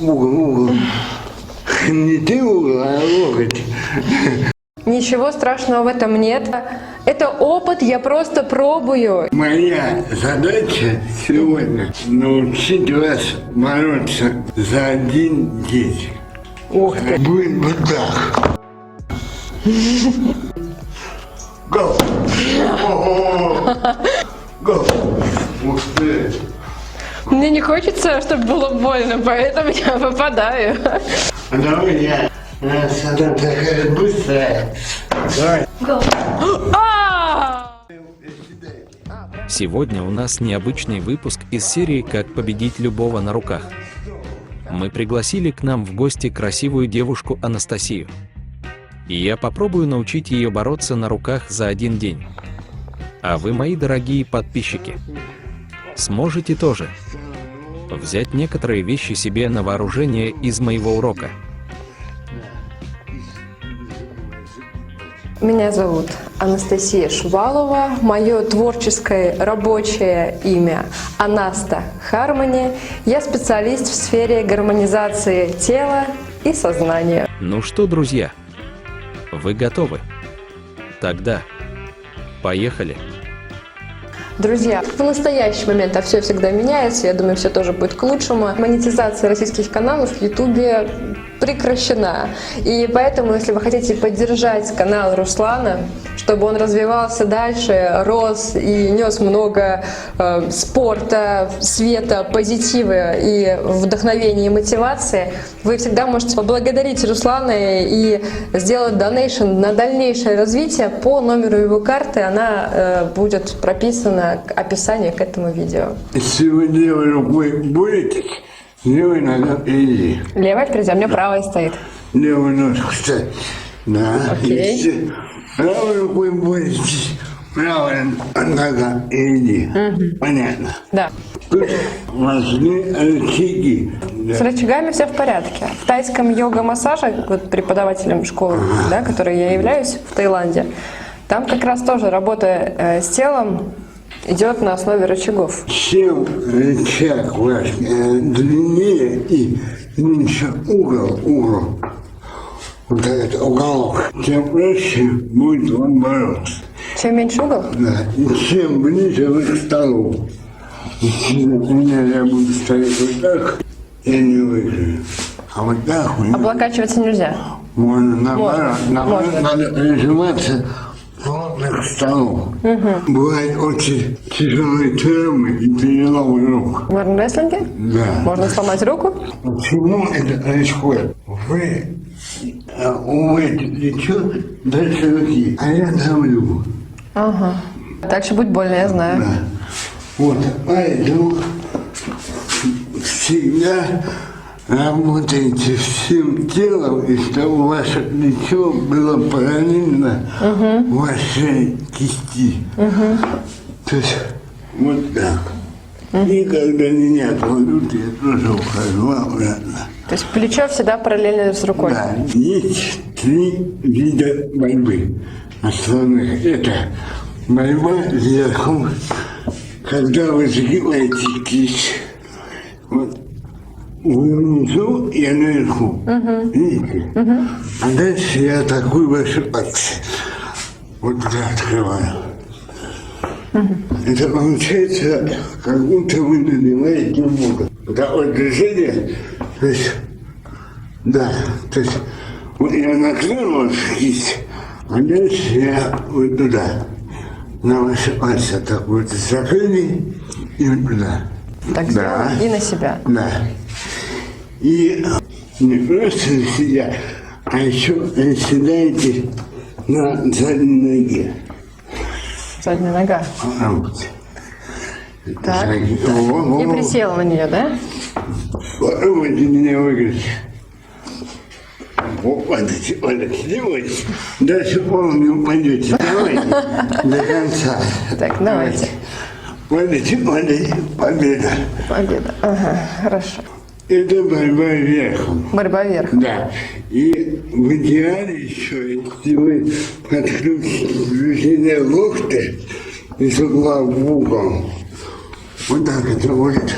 угол. Не ты угол, а локоть. Ничего страшного в этом нет. Это опыт, я просто пробую. Моя задача сегодня научить вас бороться за один день. Ух ты. Будет вот так. Go! Go! Ух ты! Мне не хочется, чтобы было больно, поэтому я попадаю. А давай я. Раз она такая быстрая. Давай. Сегодня у нас необычный выпуск из серии «Как победить любого на руках». Мы пригласили к нам в гости красивую девушку Анастасию. И я попробую научить ее бороться на руках за один день. А вы, мои дорогие подписчики, сможете тоже взять некоторые вещи себе на вооружение из моего урока. Меня зовут Анастасия Шувалова. Мое творческое рабочее имя Анаста Хармони. Я специалист в сфере гармонизации тела и сознания. Ну что, друзья, вы готовы? Тогда поехали! Друзья, в настоящий момент, а все всегда меняется, я думаю, все тоже будет к лучшему. Монетизация российских каналов в Ютубе прекращена. И поэтому, если вы хотите поддержать канал Руслана, чтобы он развивался дальше, рос и нес много спорта, света, позитива и вдохновения и мотивации, вы всегда можете поблагодарить Руслана и сделать донейшн на дальнейшее развитие по номеру его карты. Она будет прописана к описанию к этому видео. Если вы левой рукой будете, левой ногой иди. Левая впереди, а у меня правая стоит. Левую ножку ставь. Да. Окей. Если правой рукой будете, правая нога иди. Понятно. Да. Тут важны рычаги. С рычагами все в порядке. В тайском йога-массаже, вот преподавателем школы, да, которой я являюсь в Таиланде, там как раз тоже работа с телом идет на основе рычагов. Чем рычаг ваш длиннее и меньше угол, вот этот уголок, тем проще будет вам бороться. Чем меньше угол? Да. И чем ближе вы к столу. Если, например, я буду стоять вот так, я не выиграю. А вот так у меня Облокачиваться нельзя. можно наоборот. Можно. Надо прижиматься плотно к столу. Бывают очень тяжелые травмы и переломы рук. В армрестлинге? Да. Можно сломать руку? Почему это происходит? Вы плечо дальше руки, а я давлю. Ага. Дальше будет больно, я знаю. Да. Вот, поэтому всегда работайте всем телом, и чтобы ваше плечо было параллельно вашей кисти. То есть вот так. И когда меня кладут, я тоже ухожу обратно. То есть плечо всегда параллельно с рукой. Да, есть 3 вида борьбы основных. Это борьба вверху, когда вы загибаете кисть. Вот вы внизу, я наверху. Видите? А дальше я атакую ваши пальцы. Вот туда открываю. Это получается, как будто вы набиваете воду. Такое движение, то есть, да, то есть, вот я накрыл вашу кисть, а дальше я вот туда, на ваши пальцы так вот закрыли и вот туда. Так Да. сделать и на себя. Да. И не просто на себя, а еще седаете на задней ноге. Задняя нога. Вот. Так. И присела на нее, да? Попробуйте меня выиграть. Падайте, не бойтесь. Дальше полу не упадете. Давайте до конца. Так, давайте. Падайте, победа. Победа. Ага, хорошо. Это борьба верхом. Борьба вверх. Да. И в идеале еще, если вы подключите локти из угла в угол, вот так это будет.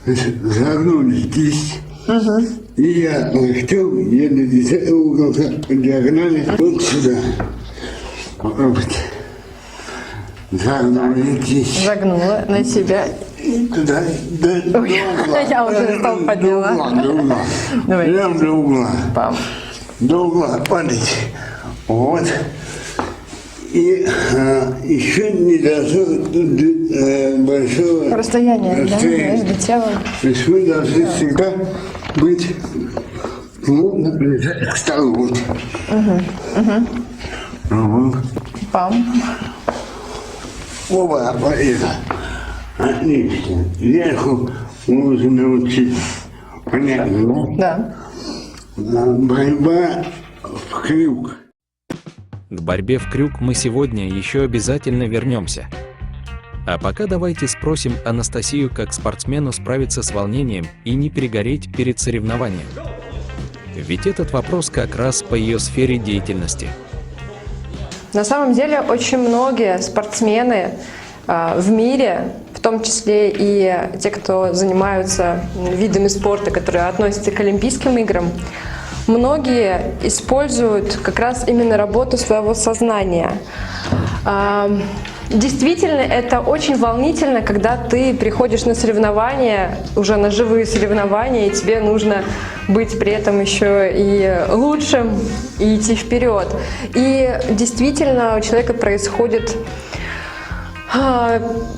Загнули кисть И я локтем еду 10 угол по диагонали вот сюда. Попробуйте. Загнула на себя. И туда, до угла. Я уже стол подняла. До угла. Давай. Прям до угла. Пам. До угла падайте. Вот. И еще не должно большого Расстояние, да, между телом. То есть вы должны всегда быть плотно прижаты к столу. Пам. Оба это. Отлично. Вверху можно научиться. Понятно, да? Да. Борьба в крюк. К борьбе в крюк мы сегодня еще обязательно вернемся. А пока давайте спросим Анастасию, как спортсмену справиться с волнением и не перегореть перед соревнованием. Ведь этот вопрос как раз по ее сфере деятельности. На самом деле очень многие спортсмены в мире, в том числе и те, кто занимаются видами спорта, которые относятся к Олимпийским играм, многие используют как раз именно работу своего сознания. Действительно, это очень волнительно, когда ты приходишь на соревнования, уже на живые соревнования, и тебе нужно быть при этом еще и лучшим, и идти вперед. И действительно, у человека происходит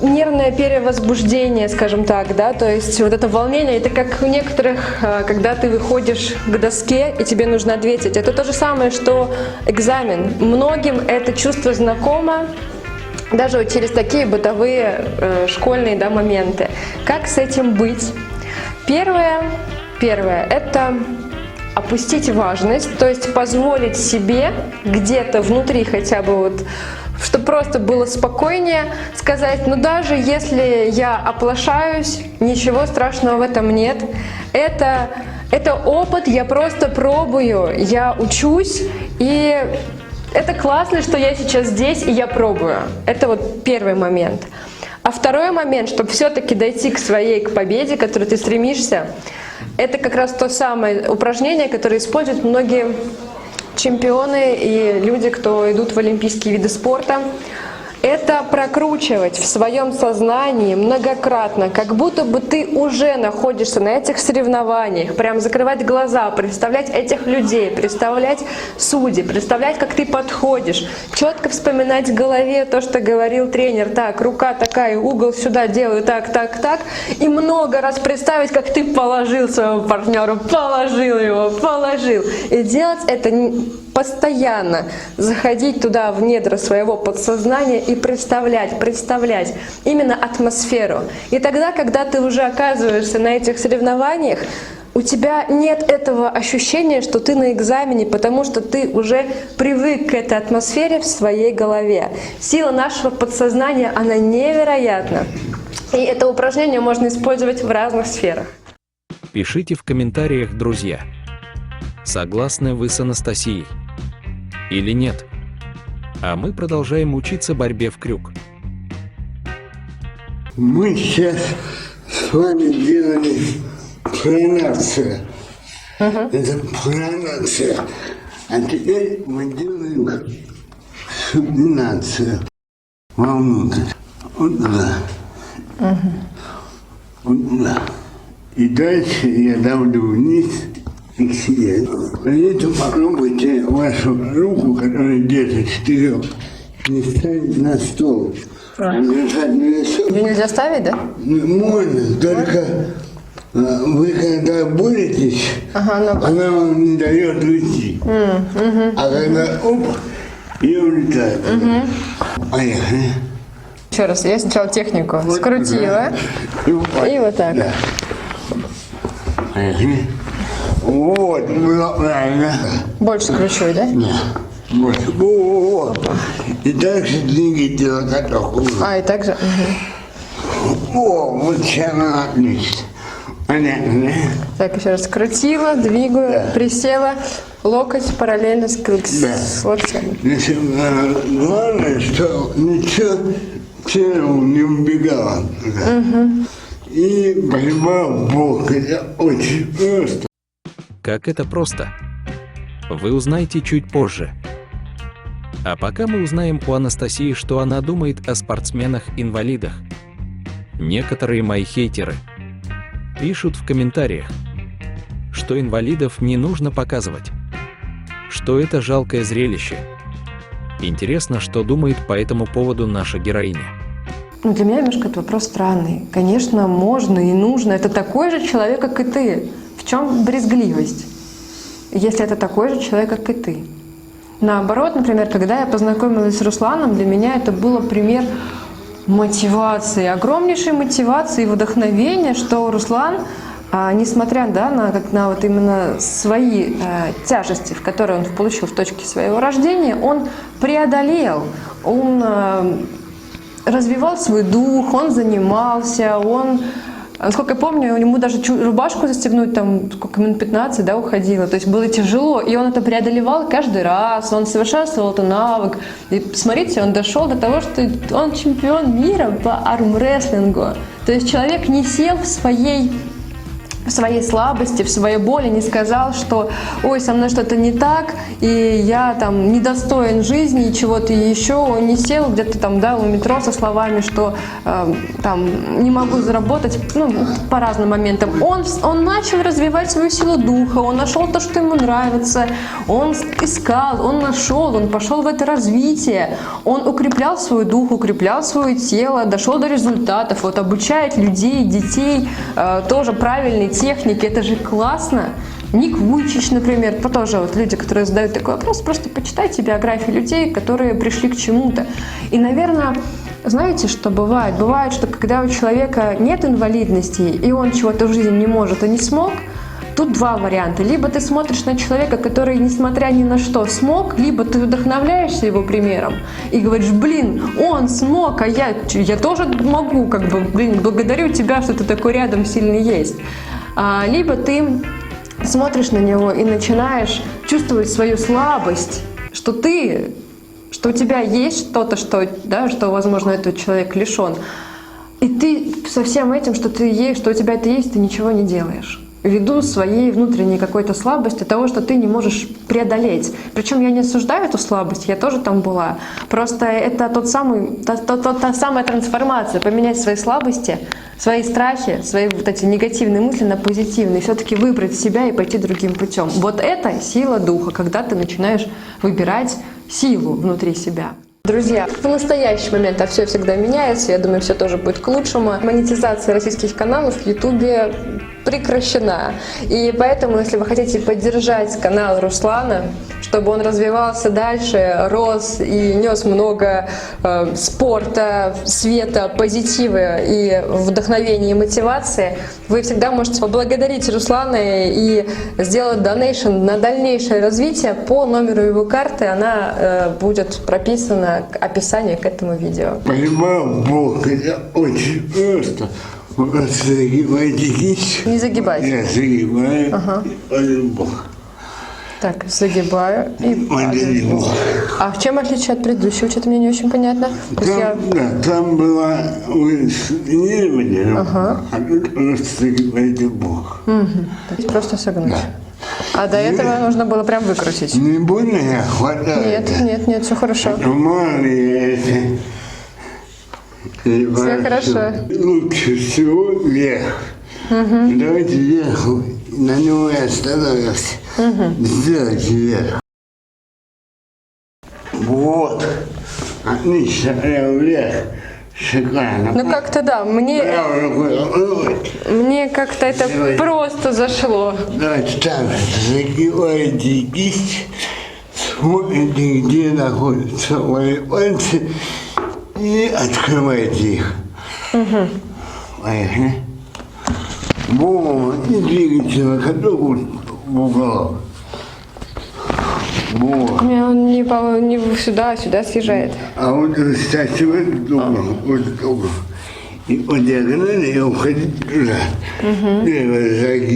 нервное перевозбуждение, скажем так, да, то есть вот это волнение, это как у некоторых, когда ты выходишь к доске и тебе нужно ответить. Это то же самое, что экзамен. Многим это чувство знакомо, даже через такие бытовые школьные, да, моменты. Как с этим быть? Первое – это опустить важность, то есть позволить себе где-то внутри хотя бы вот, чтобы просто было спокойнее, сказать, ну даже если я оплошаюсь, ничего страшного в этом нет. Это опыт, я просто пробую, я учусь, и это классно, что я сейчас здесь и я пробую. Это вот первый момент. А второй момент, чтобы все-таки дойти к победе, к которой ты стремишься, это как раз то самое упражнение, которое используют многие чемпионы и люди, кто идут в олимпийские виды спорта. Это прокручивать в своем сознании многократно, как будто бы ты уже находишься на этих соревнованиях, прям закрывать глаза, представлять этих людей, представлять судей, представлять, как ты подходишь, четко вспоминать в голове то, что говорил тренер, так, рука такая, угол сюда делаю, так, и много раз представить, как ты положил своего партнера, положил его, и делать это постоянно, заходить туда в недра своего подсознания и представлять именно атмосферу. И тогда, когда ты уже оказываешься на этих соревнованиях, у тебя нет этого ощущения, что ты на экзамене, потому что ты уже привык к этой атмосфере в своей голове. Сила нашего подсознания, она невероятна. И это упражнение можно использовать в разных сферах. Пишите в комментариях, друзья, согласны вы с Анастасией или нет? А мы продолжаем учиться борьбе в крюк. Мы сейчас с вами делали пронацию. Это пронация. А теперь мы делаем субинацию вовнутрь. Вот туда. Вот туда. И дальше я давлю вниз и к себе. При этом попробуйте вашу руку, которая держит штырек, не ставить на стол. А держать на весу. Ее нельзя ставить, да? Можно, только вы когда боретесь, она вам не дает уйти. А когда оп, и улетает. Поехали. Еще раз, я сначала технику Вот скрутила, и вот так. Да. Поехали. Вот, было правильно. Больше скручиваю, да? Да. Вот. Вот. И дальше двигайте локоток. И также. О, вот сейчас она отлично. Понятно, да? Так, еще раз скрутила, двигаю, Да. присела, локоть параллельно с локтем. Значит, главное, что ничего первым не убегало. и поймал Бог. Это очень просто. Как это просто? Вы узнаете чуть позже. А пока мы узнаем у Анастасии, что она думает о спортсменах-инвалидах. Некоторые мои хейтеры пишут в комментариях, что инвалидов не нужно показывать, что это жалкое зрелище. Интересно, что думает по этому поводу наша героиня. Ну, для меня немножко этот вопрос странный. Конечно, можно и нужно. Это такой же человек, как и ты. В чем брезгливость, если это такой же человек, как и ты? Наоборот, например, когда я познакомилась с Русланом, для меня это был пример мотивации, огромнейшей мотивации и вдохновения, что Руслан, несмотря на вот именно свои тяжести, в которые он получил в точке своего рождения, он преодолел, он развивал свой дух, он занимался, он, насколько я помню, ему даже рубашку застегнуть там сколько минут 15, уходило. То есть было тяжело, и он это преодолевал каждый раз, он совершенствовал этот навык. И смотрите, он дошел до того, что он чемпион мира по армрестлингу. То есть человек не сел в своей слабости, в своей боли, не сказал, что ой, со мной что-то не так, и я там недостоин жизни и чего-то еще. Он не сел где-то там, у метро со словами, что там не могу заработать, по разным моментам. Он начал развивать свою силу духа, он нашел то, что ему нравится, он искал, он нашел, он пошел в это развитие, он укреплял свой дух, укреплял свое тело, дошел до результатов, вот обучает людей, детей тоже правильной техники, это же классно. Ник Вуйчич, например, тоже вот люди, которые задают такой вопрос, просто почитайте биографии людей, которые пришли к чему-то. И, наверное, знаете, что бывает? Бывает, что когда у человека нет инвалидности, и он чего-то в жизни не может и не смог, тут два варианта. Либо ты смотришь на человека, который, несмотря ни на что, смог, либо ты вдохновляешься его примером и говоришь, он смог, а я тоже могу, благодарю тебя, что ты такой рядом сильный есть. Либо ты смотришь на него и начинаешь чувствовать свою слабость, что у тебя есть что-то, что, возможно, этот человек лишен. И ты со всем этим, что у тебя это есть, ты ничего не делаешь. Ввиду своей внутренней какой-то слабости, того, что ты не можешь преодолеть. Причем я не осуждаю эту слабость, я тоже там была. Просто это та самая трансформация, поменять свои слабости, свои страхи, свои вот эти негативные мысли на позитивные, все-таки выбрать себя и пойти другим путем. Вот это сила духа, когда ты начинаешь выбирать силу внутри себя. Друзья, в настоящий момент все всегда меняется, я думаю, все тоже будет к лучшему. Монетизация российских каналов в Ютубе прекращена. И поэтому, если вы хотите поддержать канал Руслана, чтобы он развивался дальше, рос и нес много спорта, света, позитива и вдохновения и мотивации, вы всегда можете поблагодарить Руслана и сделать донейшн на дальнейшее развитие по номеру его карты. Она будет прописана к описанию к этому видео. Поймал Бог, это очень просто. Вы загибаете кисть. Не загибайте. Я загибаю. Бог. Так, загибаю и падаю. А в чем отличие от предыдущего? Что-то мне не очень понятно. Там была тренирование, а тут просто загибаете Бог. То есть просто согнуть. Да. А до этого нужно было прям выкрутить. Не больно я хватаю? Нет, все хорошо. Все хорошо. Лучше всего вверх. Давайте вверх, на него я остановился. Сделайте вверх. Вот. Отлично, прям вверх. Шикарно. Ну как-то мне как-то это просто зашло. Давайте так, загибаете кисть, смотрите, где находятся мои пальцы и открывайте их. Поехали. Вот, и двигайте локоток в уголок. Вот. У меня он не сюда съезжает. А вот ставьте в этот угол, И по диагонали и уходите туда. Левый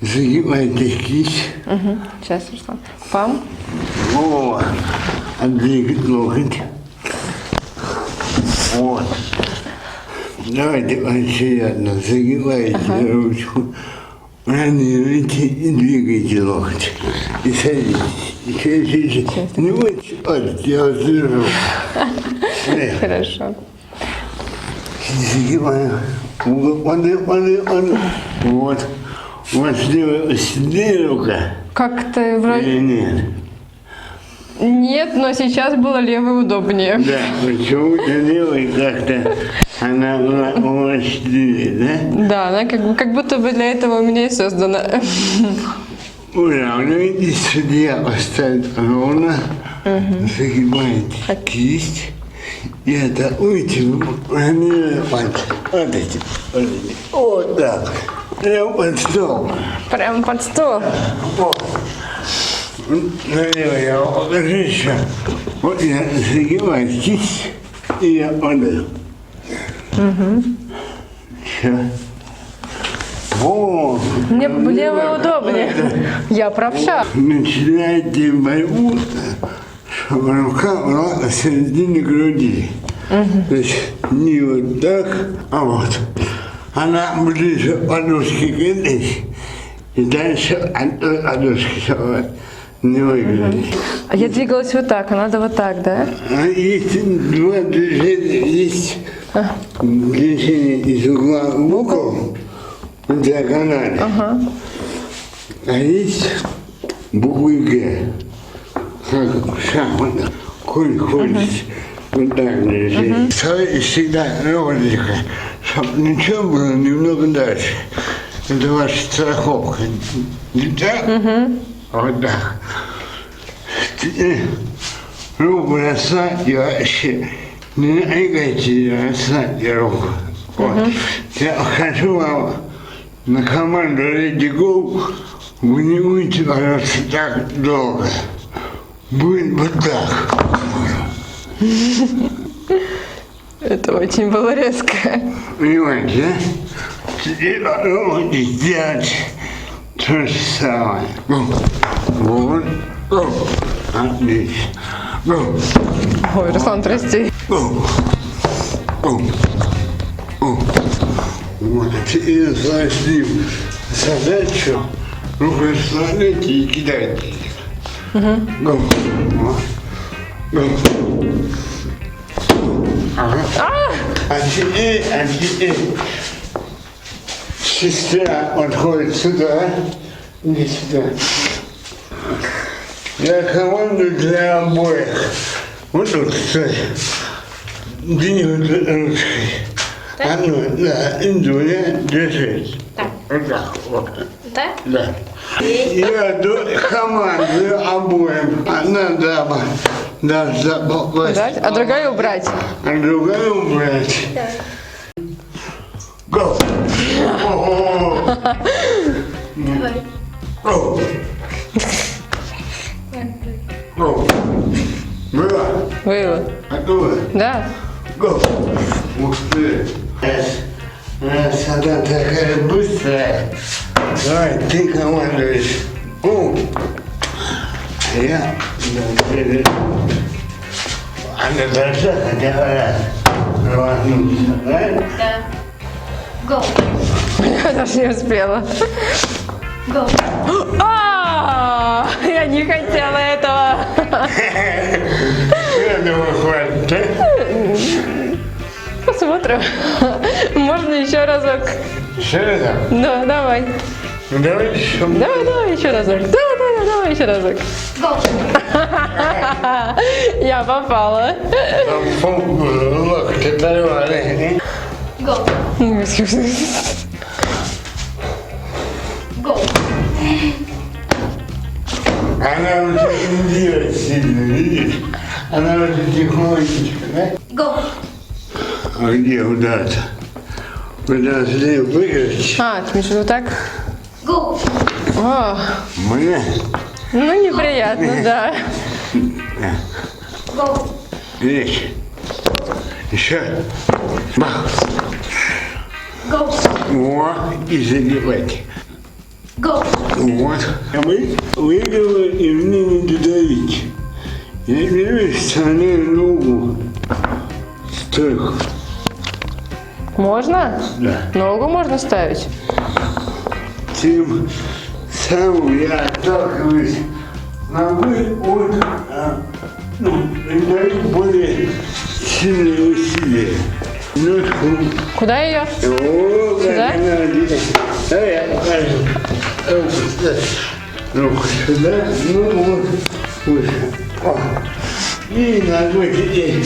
загибайте кисть. Сейчас, Руслан. Пам. Вот. Отдвигать локоть. Вот. Давайте приятно загибайте ручку, ранимайте и двигайте локоть. И садитесь. И чуть-чуть. Не будьте, я вас держу. Хорошо. Загибаю. Вот. Вот слева рука. Как-то вроде... Или нет? Нет, но сейчас было левый удобнее. Да, почему-то левой как-то она была мощнее, да? Да, она как будто бы для этого у меня и создана. Уравнивайте, судья поставит ровно, загибаете кисть и атакуете ранее пальцы. Вот эти. Вот так. Прям под стол. Прям под стол. Вот. Налево я покажу еще. Вот я загибаю кисть и я падаю. Все. Вот. Мне левый удобнее. Я правша. Начинаете борьбу, чтобы рука была на середине груди. То есть не вот так, а вот. Она ближе подушки к этой, и дальше от той подушки, чтобы не выиграли. А я двигалась вот так, а надо вот так, да? А есть два движения, есть движение из угла в угол, в диагонали, а есть буквы Г, как шахмат, конь ходит, вот так движение. Всегда ровненько, чтобы ничего было немного дальше. Это ваша страховка. Не так? Вот так. Руку расслабьте вообще. Не наигайте, расслабьте руку. Вот. Я хочу вам на команду Ready Go, вы не будете бороться так долго. Будет вот так. Это очень было резко. Понимаете, да? Теперь попробуйте сделать то же самое. Вот. Отлично. Ой, Руслан, прости. Вот. И осложним задачу. Руку расслабляйте и кидайте их. А теперь сестра отходит сюда, не сюда. Я команду для обоих. Вот тут, кстати. Две ручкой. Одну, да, и две держись. Вот так вот. Да? Да. Я командую обоим. Одна дама должна попасть. Дать, а другая убрать. А другая убрать. Go! Давай. Go! Go! Было? Было. Готовы? Да. Go! Ух ты! Раз она такая быстрая, давай ты командуешь. А я... Она должна хотя бы раз рвануться, правильно? Да. Go. Я даже не успела. Go. Я не хотела этого. Я думаю, хватит, да? Посмотрим. Можно еще разок. Еще раз? Да, давай. Ну давай еще. Давай еще разок. Давай еще разок. Go. Я попала. Там локоть оторвали. Go. Go. Она уже не делает сильно, видишь? Она уже тихонечко, да? Go. А где удар-то? Вы должны выиграть. А, ты имеешь в виду так? Go. О, Мне? ну неприятно, да. Go. Видишь? Еще. Бах. Go. Вот. И загибайте. Go. Вот. А мы выигрываем и мне не додавить. Я беру и вставляю ногу стойку. Можно? Да. Ногу можно ставить? Тем самым я отталкиваюсь ногой от, даю более сильные усилия. Ножку. Куда ее? О, Сюда? как надо. Давай я покажу. Руку сюда. Руку сюда. Ну вот. Выше. О. И ногой теперь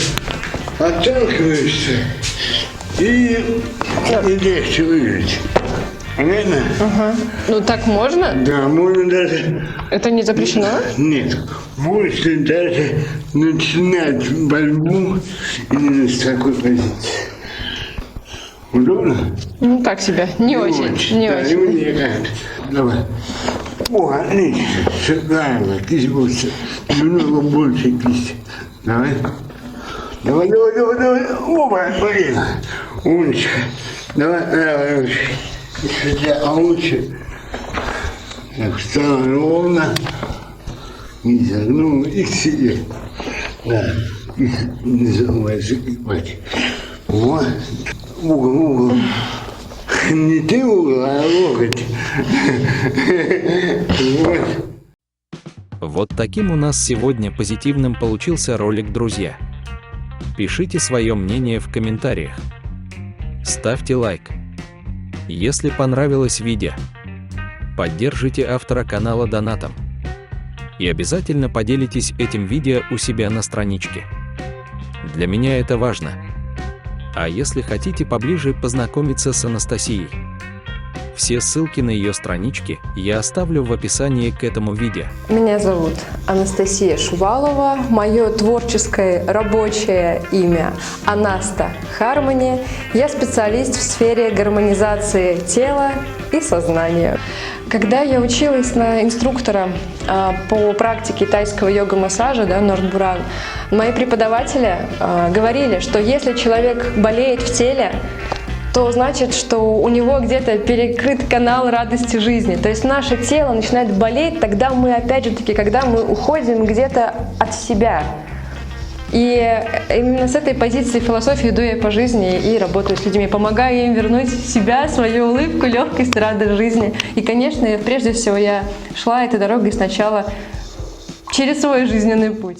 отталкиваешься. И легче выглядит. Понятно? Ага. Ну так можно? Да, можно даже... Это не запрещено? Нет, можно даже начинать борьбу именно с такой позиции. Удобно? Ну так себе. Не очень. Не да, очень. и мне как-то. Давай. О, отлично. Шикарно. Кисть больше. Немного больше кисти. Давай. Давай. Оба, блин. Умничка. Давай. Сюда, а лучше. Так, встала ровно. Не загнул и к себе. Да. И не забывай закипать. Вот. Угол. Не ты угол, а локоть. Вот. Вот таким у нас сегодня позитивным получился ролик, друзья. Пишите свое мнение в комментариях. Ставьте лайк. Если понравилось видео, поддержите автора канала донатом. И обязательно поделитесь этим видео у себя на страничке. Для меня это важно. А если хотите поближе познакомиться с Анастасией, все ссылки на ее странички я оставлю в описании к этому видео. Меня зовут Анастасия Шувалова. Мое творческое рабочее имя Анаста Хармони. Я специалист в сфере гармонизации тела и сознания. Когда я училась на инструктора по практике тайского йога-массажа, Нордбуран, мои преподаватели говорили, что если человек болеет в теле, то значит, что у него где-то перекрыт канал радости жизни. То есть наше тело начинает болеть, тогда мы, опять же таки, когда мы уходим где-то от себя. И именно с этой позиции философии иду я по жизни и работаю с людьми, помогаю им вернуть себя, свою улыбку, легкость, радость жизни. И, конечно, прежде всего я шла этой дорогой сначала через свой жизненный путь.